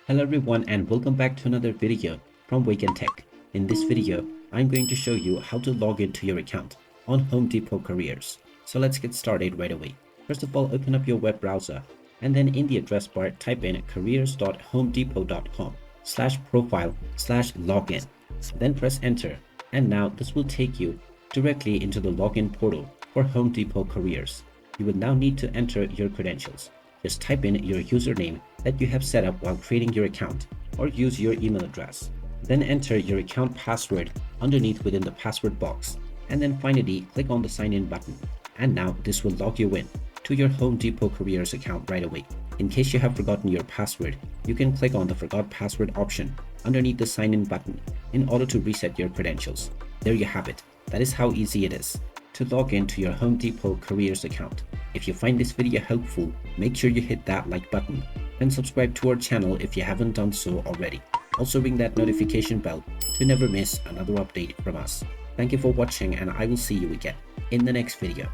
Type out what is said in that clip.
Hello everyone and welcome back to another video from Wake&Tech. In this video, I'm going to show you how to log into your account on Home Depot Careers. So let's get started right away. First of all, open up your web browser and then in the address bar type in careers.homedepot.com/profile/login. Then press enter, and now this will take you directly into the login portal for Home Depot Careers. You will now need to enter your credentials. Just type in your username that you have set up while creating your account, or use your email address. Then enter your account password underneath within the password box, and then finally click on the sign in button. And now this will log you in to your Home Depot Careers account right away. In case you have forgotten your password, you can click on the forgot password option underneath the sign in button in order to reset your credentials. There you have it. That is how easy it is to log into your Home Depot Careers account. If you find this video helpful, make sure you hit that like button and subscribe to our channel if you haven't done so already. Also ring that notification bell to never miss another update from us. Thank you for watching, and I will see you again in the next video.